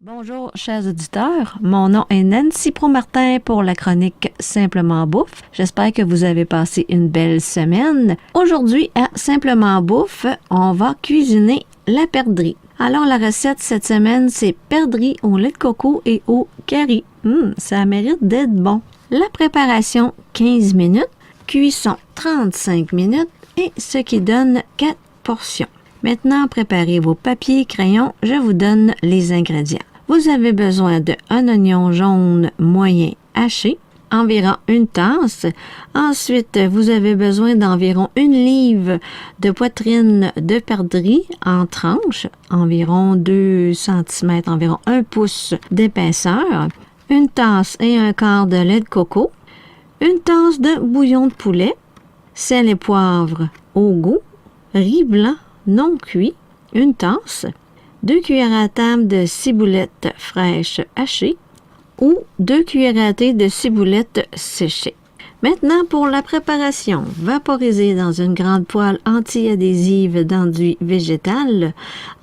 Bonjour, chers auditeurs. Mon nom est Nancy Promartin pour la chronique Simplement Bouffe. J'espère que vous avez passé une belle semaine. Aujourd'hui, à Simplement Bouffe, on va cuisiner la perdrix. Alors, la recette cette semaine, c'est perdrix au lait de coco et au curry. Ça mérite d'être bon. La préparation, 15 minutes. Cuisson, 35 minutes. Et ce qui donne 4 portions. Maintenant, préparez vos papiers, crayons. Je vous donne les ingrédients. Vous avez besoin d'un oignon jaune moyen haché, environ une tasse. Ensuite, vous avez besoin d'environ 1 livre de poitrine de perdrix en tranches, environ 2 cm, environ 1 pouce d'épaisseur, une tasse et un quart de lait de coco, une tasse de bouillon de poulet, sel et poivre au goût, riz blanc non cuit, une tasse, 2 cuillères à table de ciboulette fraîche hachée ou 2 cuillères à thé de ciboulette séchée. Maintenant, pour la préparation, vaporiser dans une grande poêle anti-adhésive d'enduit végétal,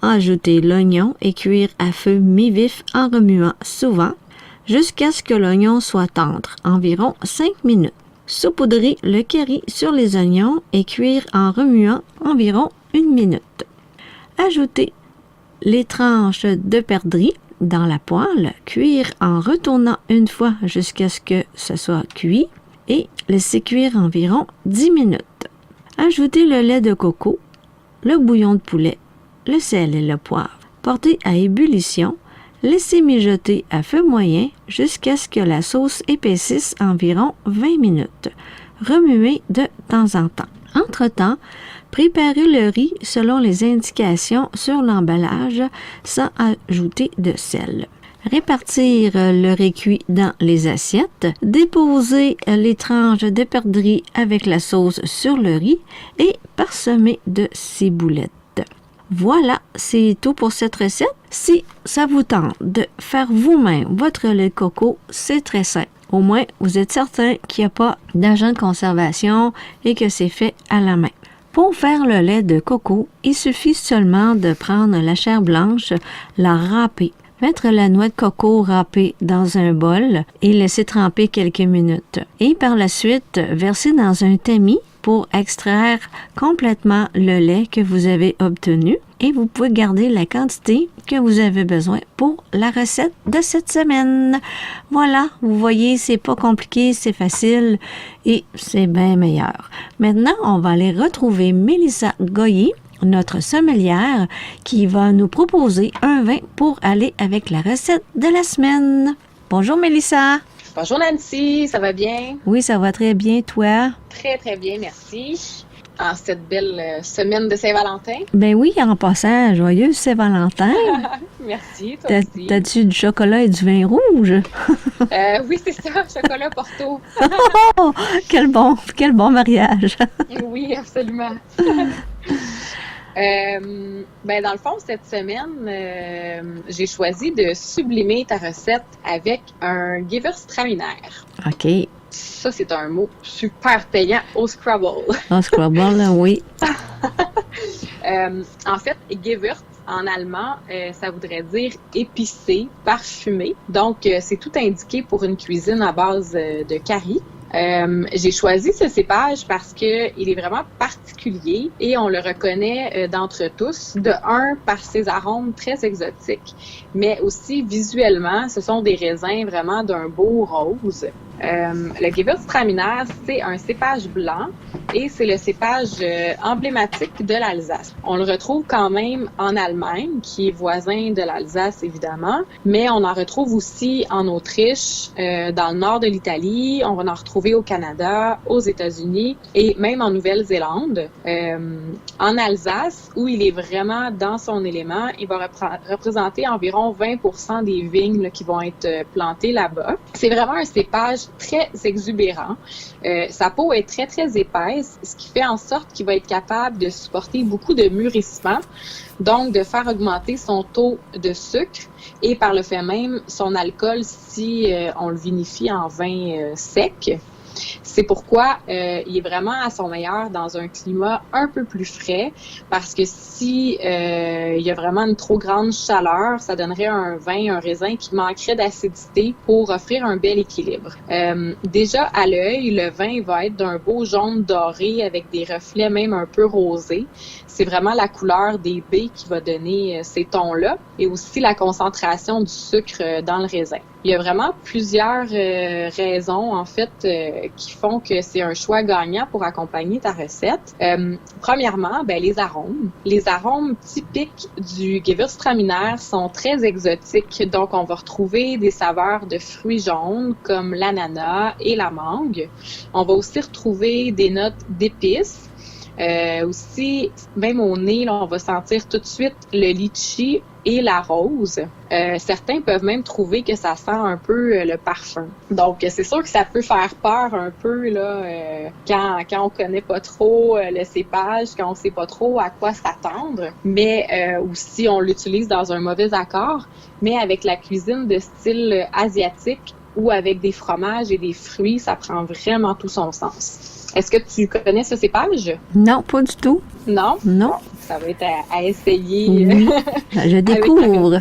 ajouter l'oignon et cuire à feu mi-vif en remuant souvent jusqu'à ce que l'oignon soit tendre, environ 5 minutes. Saupoudrer le curry sur les oignons et cuire en remuant environ 1 minute. Ajoutez les tranches de perdrix dans la poêle, cuire en retournant une fois jusqu'à ce que ce soit cuit et laisser cuire environ 10 minutes. Ajoutez le lait de coco, le bouillon de poulet, le sel et le poivre. Portez à ébullition, laissez mijoter à feu moyen jusqu'à ce que la sauce épaississe environ 20 minutes. Remuez de temps en temps. Entre-temps, préparez le riz selon les indications sur l'emballage sans ajouter de sel. Répartir le riz cuit dans les assiettes. Déposer les tranches de perdrix avec la sauce sur le riz et parsemer de ciboulette. Voilà, c'est tout pour cette recette. Si ça vous tente de faire vous-même votre lait de coco, c'est très simple. Au moins, vous êtes certain qu'il n'y a pas d'agent de conservation et que c'est fait à la main. Pour faire le lait de coco, il suffit seulement de prendre la chair blanche, la râper, mettre la noix de coco râpée dans un bol et laisser tremper quelques minutes. Et par la suite, verser dans un tamis pour extraire complètement le lait que vous avez obtenu et vous pouvez garder la quantité que vous avez besoin pour la recette de cette semaine. Voilà, vous voyez, c'est pas compliqué, c'est facile et c'est bien meilleur. Maintenant, on va aller retrouver Mélissa Goyer, notre sommelière, qui va nous proposer un vin pour aller avec la recette de la semaine. Bonjour Mélissa. Bonjour Nancy, ça va bien? Oui, ça va très bien, toi? Très, très bien, merci. En cette belle semaine de Saint-Valentin. Ben oui, en passant, joyeux Saint-Valentin. Merci, toi aussi. T'as-tu du chocolat et du vin rouge? Oui, c'est ça, chocolat Porto. Oh, quel bon mariage. Oui, absolument. Dans le fond, cette semaine, j'ai choisi de sublimer ta recette avec un Gewürztraminer. OK. Ça, c'est un mot super payant au Scrabble. Au Scrabble, oui. En fait, Gewürz, en allemand, ça voudrait dire épicé, parfumé. Donc, c'est tout indiqué pour une cuisine à base de curry. J'ai choisi ce cépage parce que il est vraiment particulier et on le reconnaît d'entre tous. De un, par ses arômes très exotiques, mais aussi visuellement, ce sont des raisins vraiment d'un beau rose. Le Gewürztraminer, c'est un cépage blanc et c'est le cépage emblématique de l'Alsace. On le retrouve quand même en Allemagne, qui est voisin de l'Alsace évidemment, mais on en retrouve aussi en Autriche, dans le nord de l'Italie, on va en retrouver au Canada, aux États-Unis et même en Nouvelle-Zélande. En Alsace, où il est vraiment dans son élément, il va représenter environ 20% des vignes là, qui vont être plantées là-bas. C'est vraiment un cépage très exubérant. Sa peau est très, très épaisse, ce qui fait en sorte qu'il va être capable de supporter beaucoup de mûrissement, donc de faire augmenter son taux de sucre et par le fait même son alcool si on le vinifie en vin sec. C'est pourquoi il est vraiment à son meilleur dans un climat un peu plus frais, parce que si il y a vraiment une trop grande chaleur, ça donnerait un vin, un raisin qui manquerait d'acidité pour offrir un bel équilibre. Déjà à l'œil, le vin va être d'un beau jaune doré avec des reflets même un peu rosés. C'est vraiment la couleur des baies qui va donner ces tons-là, et aussi la concentration du sucre dans le raisin. Il y a vraiment plusieurs raisons, en fait, qui font que c'est un choix gagnant pour accompagner ta recette. Premièrement, les arômes. Les arômes typiques du Gewürztraminer sont très exotiques, donc on va retrouver des saveurs de fruits jaunes comme l'ananas et la mangue. On va aussi retrouver des notes d'épices. Aussi, même au nez, là, on va sentir tout de suite le litchi et la rose. Certains peuvent même trouver que ça sent un peu le parfum. Donc, c'est sûr que ça peut faire peur un peu là quand on connaît pas trop le cépage, quand on sait pas trop à quoi s'attendre. Mais aussi, on l'utilise dans un mauvais accord. Mais avec la cuisine de style asiatique ou avec des fromages et des fruits, ça prend vraiment tout son sens. Est-ce que tu connais ce cépage? Non, pas du tout. Non? Non. Ça va être à essayer. Oui, je découvre.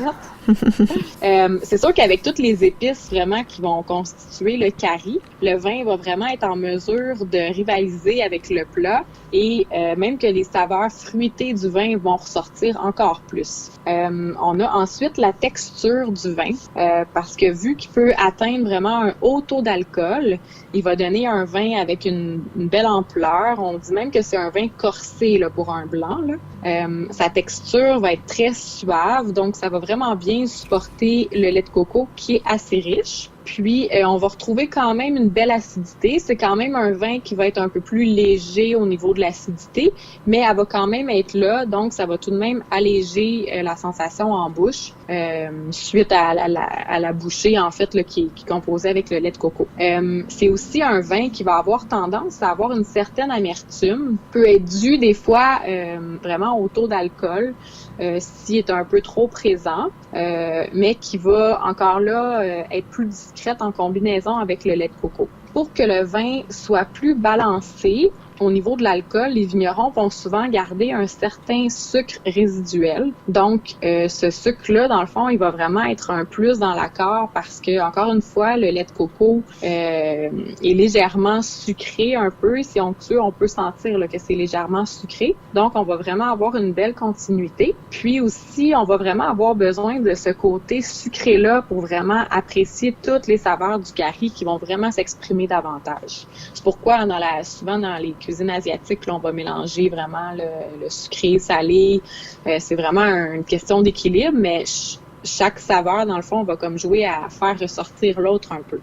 C'est sûr qu'avec toutes les épices vraiment qui vont constituer le curry, le vin va vraiment être en mesure de rivaliser avec le plat et même que les saveurs fruitées du vin vont ressortir encore plus. On a ensuite la texture du vin parce que vu qu'il peut atteindre vraiment un haut taux d'alcool, il va donner un vin avec une belle ampleur. On dit même que c'est un vin corsé là, pour un blanc. Là. Sa texture va être très suave, donc ça va vraiment bien supporter le lait de coco qui est assez riche. Puis, on va retrouver quand même une belle acidité. C'est quand même un vin qui va être un peu plus léger au niveau de l'acidité, mais elle va quand même être là, donc ça va tout de même alléger la sensation en bouche suite à la bouchée, en fait, là, qui est composée avec le lait de coco. C'est aussi un vin qui va avoir tendance à avoir une certaine amertume, peut être dû des fois vraiment au taux d'alcool, s'il est un peu trop présent, mais qui va encore là être plus discrète en combinaison avec le lait de coco. Pour que le vin soit plus balancé, au niveau de l'alcool, les vignerons vont souvent garder un certain sucre résiduel. Donc, ce sucre-là, dans le fond, il va vraiment être un plus dans l'accord parce que, encore une fois, le lait de coco est légèrement sucré un peu. Si on tue, on peut sentir là, que c'est légèrement sucré. Donc, on va vraiment avoir une belle continuité. Puis aussi, on va vraiment avoir besoin de ce côté sucré-là pour vraiment apprécier toutes les saveurs du curry qui vont vraiment s'exprimer davantage. C'est pourquoi, souvent dans les cuisine asiatique, là, on va mélanger vraiment le sucré, salé. C'est vraiment une question d'équilibre, mais chaque saveur, dans le fond, va comme jouer à faire ressortir l'autre un peu.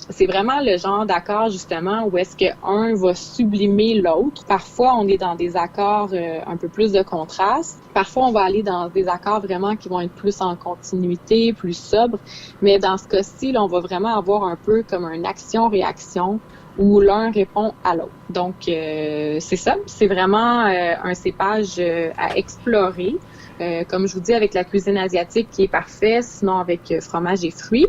C'est vraiment le genre d'accord, justement, où est-ce qu'un va sublimer l'autre. Parfois, on est dans des accords un peu plus de contraste. Parfois, on va aller dans des accords vraiment qui vont être plus en continuité, plus sobres. Mais dans ce cas-ci, là, on va vraiment avoir un peu comme une action-réaction où l'un répond à l'autre. Donc, c'est ça. C'est vraiment un cépage à explorer. Comme je vous dis, avec la cuisine asiatique qui est parfait, sinon avec fromage et fruits.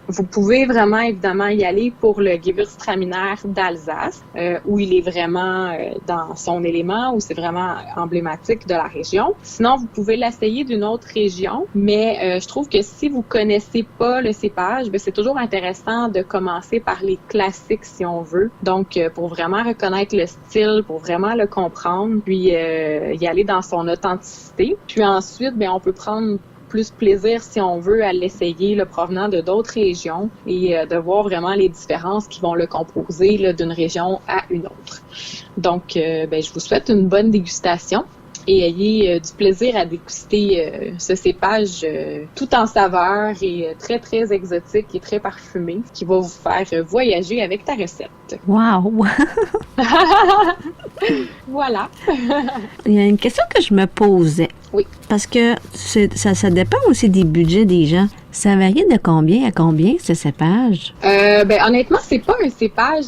Vous pouvez vraiment, évidemment, y aller pour le Gewürztraminer d'Alsace, où il est vraiment dans son élément, où c'est vraiment emblématique de la région. Sinon, vous pouvez l'essayer d'une autre région, mais je trouve que si vous connaissez pas le cépage, c'est toujours intéressant de commencer par les classiques, si on veut. Donc, pour vraiment reconnaître le style, pour vraiment le comprendre, puis y aller dans son authenticité. Puis ensuite, on peut prendre plus plaisir, si on veut, à l'essayer, le provenant de d'autres régions et de voir vraiment les différences qui vont le composer là, d'une région à une autre. Donc, je vous souhaite une bonne dégustation et ayez du plaisir à déguster ce cépage tout en saveur et très, très exotique et très parfumé qui va vous faire voyager avec ta recette. Wow! Voilà. Il y a une question que je me posais. Oui. Parce que ça dépend aussi des budgets des gens. Ça varie de combien à combien, ce cépage? Honnêtement, c'est pas un cépage,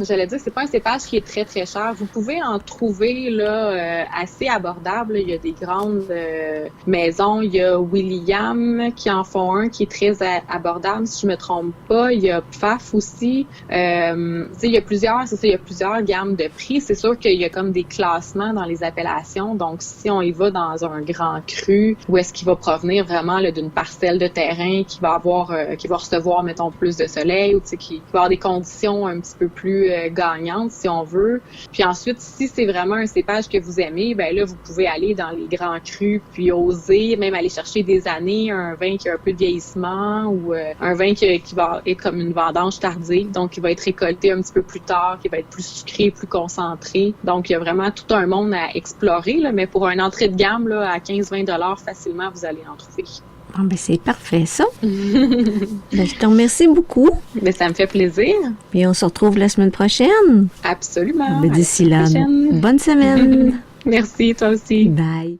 j'allais dire, c'est pas un cépage qui est très, très cher. Vous pouvez en trouver, là, assez abordable. Il y a des grandes maisons. Il y a William qui en font un qui est très abordable, si je me trompe pas. Il y a Pfaff aussi. Tu sais, il y a plusieurs gammes de prix. C'est sûr qu'il y a comme des classements dans les appellations. Donc, si on y va dans un grand cru, où est-ce qu'il va provenir vraiment là, d'une parcelle de terrain qui va recevoir, mettons, plus de soleil, ou tu sais, qui va avoir des conditions un petit peu plus gagnantes, si on veut. Puis ensuite, si c'est vraiment un cépage que vous aimez, ben là, vous pouvez aller dans les grands crus, puis oser même aller chercher des années, un vin qui a un peu de vieillissement, ou un vin qui va être comme une vendange tardive, donc qui va être récolté un petit peu plus tard, qui va être plus sucré, plus concentré. Donc, il y a vraiment tout un monde à explorer, là, mais pour une entrée de gamme, là, à 15-20 $, facilement, vous allez en trouver. Ah, ben c'est parfait, ça. Ben, je te remercie beaucoup. Ben, ça me fait plaisir. Puis on se retrouve la semaine prochaine. Absolument. Ben, d'ici là, bonne semaine. Merci, toi aussi. Bye.